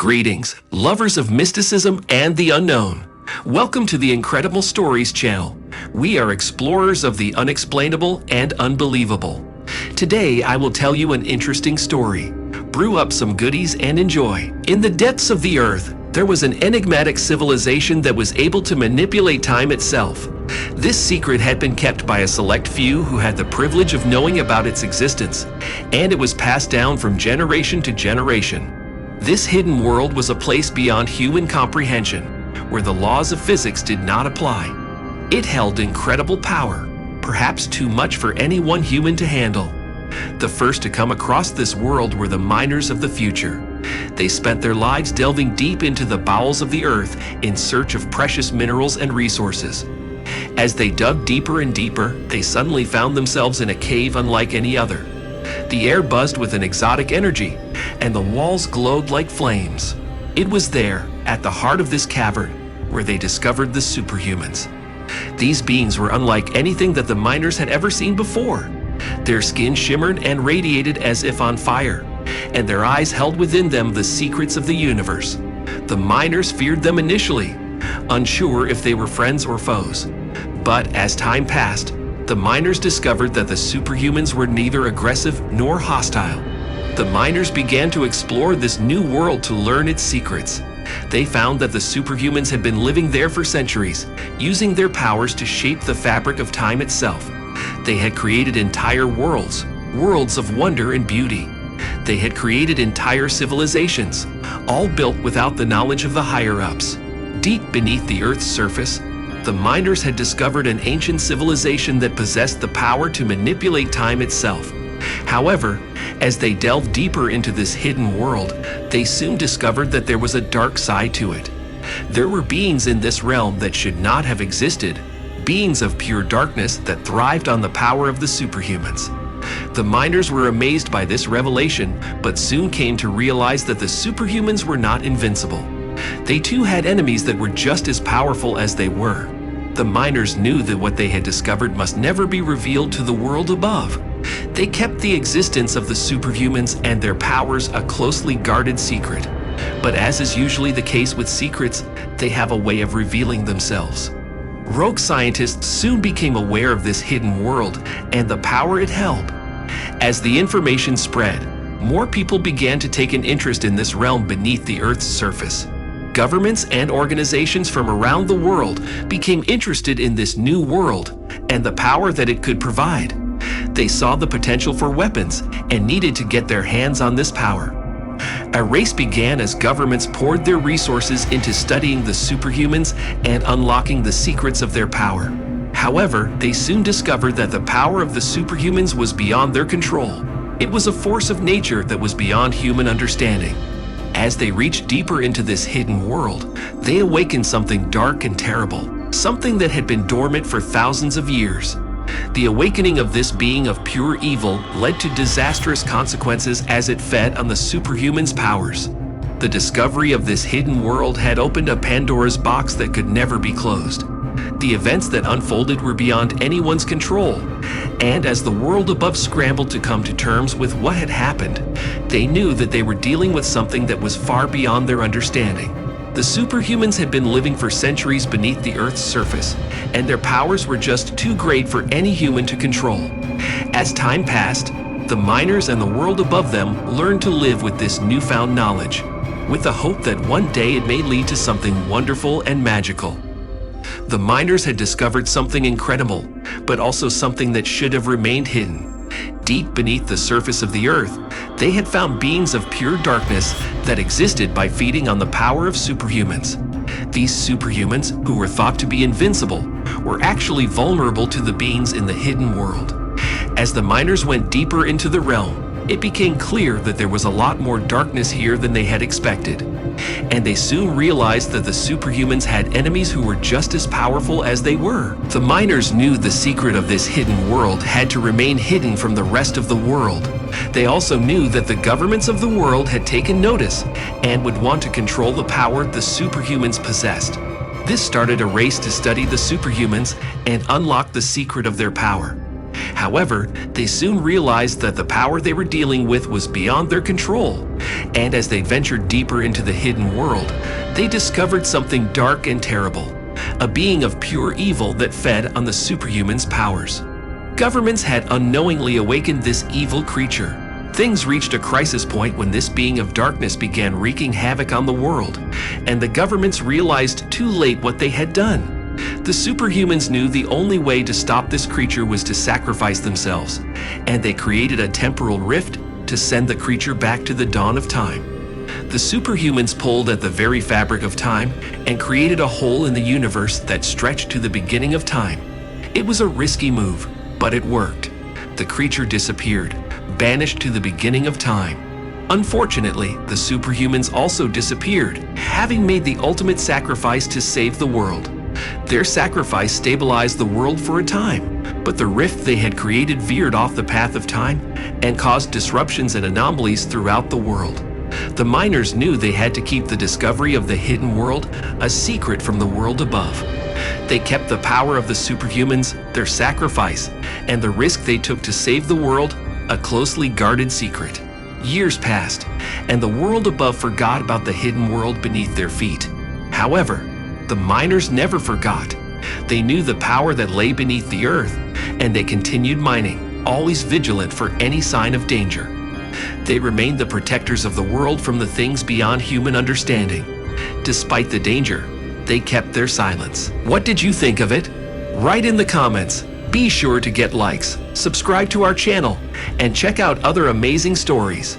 Greetings, lovers of mysticism and the unknown. Welcome to the Incredible Stories channel. We are explorers of the unexplainable and unbelievable. Today, I will tell you an interesting story. Brew up some goodies and enjoy. In the depths of the earth, there was an enigmatic civilization that was able to manipulate time itself. This secret had been kept by a select few who had the privilege of knowing about its existence, and it was passed down from generation to generation. This hidden world was a place beyond human comprehension, where the laws of physics did not apply. It held incredible power, perhaps too much for any one human to handle. The first to come across this world were the miners of the future. They spent their lives delving deep into the bowels of the earth in search of precious minerals and resources. As they dug deeper and deeper, they suddenly found themselves in a cave unlike any other. The air buzzed with an exotic energy, and the walls glowed like flames. It was there, at the heart of this cavern, where they discovered the superhumans. These beings were unlike anything that the miners had ever seen before. Their skin shimmered and radiated as if on fire, and their eyes held within them the secrets of the universe. The miners feared them initially, unsure if they were friends or foes. But as time passed, the miners discovered that the superhumans were neither aggressive nor hostile. The miners began to explore this new world to learn its secrets. They found that the superhumans had been living there for centuries, using their powers to shape the fabric of time itself. They had created entire worlds, worlds of wonder and beauty. They had created entire civilizations, all built without the knowledge of the higher-ups. Deep beneath the Earth's surface, the miners had discovered an ancient civilization that possessed the power to manipulate time itself. However, as they delved deeper into this hidden world, they soon discovered that there was a dark side to it. There were beings in this realm that should not have existed, beings of pure darkness that thrived on the power of the superhumans. The miners were amazed by this revelation, but soon came to realize that the superhumans were not invincible. They too had enemies that were just as powerful as they were. The miners knew that what they had discovered must never be revealed to the world above. They kept the existence of the superhumans and their powers a closely guarded secret. But as is usually the case with secrets, they have a way of revealing themselves. Rogue scientists soon became aware of this hidden world and the power it held. As the information spread, more people began to take an interest in this realm beneath the Earth's surface. Governments and organizations from around the world became interested in this new world and the power that it could provide. They saw the potential for weapons and needed to get their hands on this power. A race began as governments poured their resources into studying the superhumans and unlocking the secrets of their power. However, they soon discovered that the power of the superhumans was beyond their control. It was a force of nature that was beyond human understanding. As they reached deeper into this hidden world, they awakened something dark and terrible, something that had been dormant for thousands of years. The awakening of this being of pure evil led to disastrous consequences as it fed on the superhumans' powers. The discovery of this hidden world had opened a Pandora's box that could never be closed. The events that unfolded were beyond anyone's control, and as the world above scrambled to come to terms with what had happened, they knew that they were dealing with something that was far beyond their understanding. The superhumans had been living for centuries beneath the Earth's surface, and their powers were just too great for any human to control. As time passed, the miners and the world above them learned to live with this newfound knowledge, with the hope that one day it may lead to something wonderful and magical. The miners had discovered something incredible, but also something that should have remained hidden. Deep beneath the surface of the earth, they had found beings of pure darkness that existed by feeding on the power of superhumans. These superhumans, who were thought to be invincible, were actually vulnerable to the beings in the hidden world. As the miners went deeper into the realm, it became clear that there was a lot more darkness here than they had expected. And they soon realized that the superhumans had enemies who were just as powerful as they were. The miners knew the secret of this hidden world had to remain hidden from the rest of the world. They also knew that the governments of the world had taken notice and would want to control the power the superhumans possessed. This started a race to study the superhumans and unlock the secret of their power. However, they soon realized that the power they were dealing with was beyond their control, And as they ventured deeper into the hidden world, they discovered something dark and terrible, a being of pure evil that fed on the superhuman's powers. Governments had unknowingly awakened this evil creature. Things reached a crisis point when this being of darkness began wreaking havoc on the world, and the governments realized too late what they had done. The superhumans knew the only way to stop this creature was to sacrifice themselves, and they created a temporal rift to send the creature back to the dawn of time. The superhumans pulled at the very fabric of time and created a hole in the universe that stretched to the beginning of time. It was a risky move, but it worked. The creature disappeared, banished to the beginning of time. Unfortunately, the superhumans also disappeared, having made the ultimate sacrifice to save the world. Their sacrifice stabilized the world for a time, but the rift they had created veered off the path of time and caused disruptions and anomalies throughout the world. The miners knew they had to keep the discovery of the hidden world a secret from the world above. They kept the power of the superhumans, their sacrifice, and the risk they took to save the world a closely guarded secret. Years passed, and the world above forgot about the hidden world beneath their feet. However, the miners never forgot. They knew the power that lay beneath the earth, and they continued mining, always vigilant for any sign of danger. They remained the protectors of the world from the things beyond human understanding. Despite the danger, they kept their silence. What did you think of it? Write in the comments. Be sure to get likes, subscribe to our channel, and check out other amazing stories.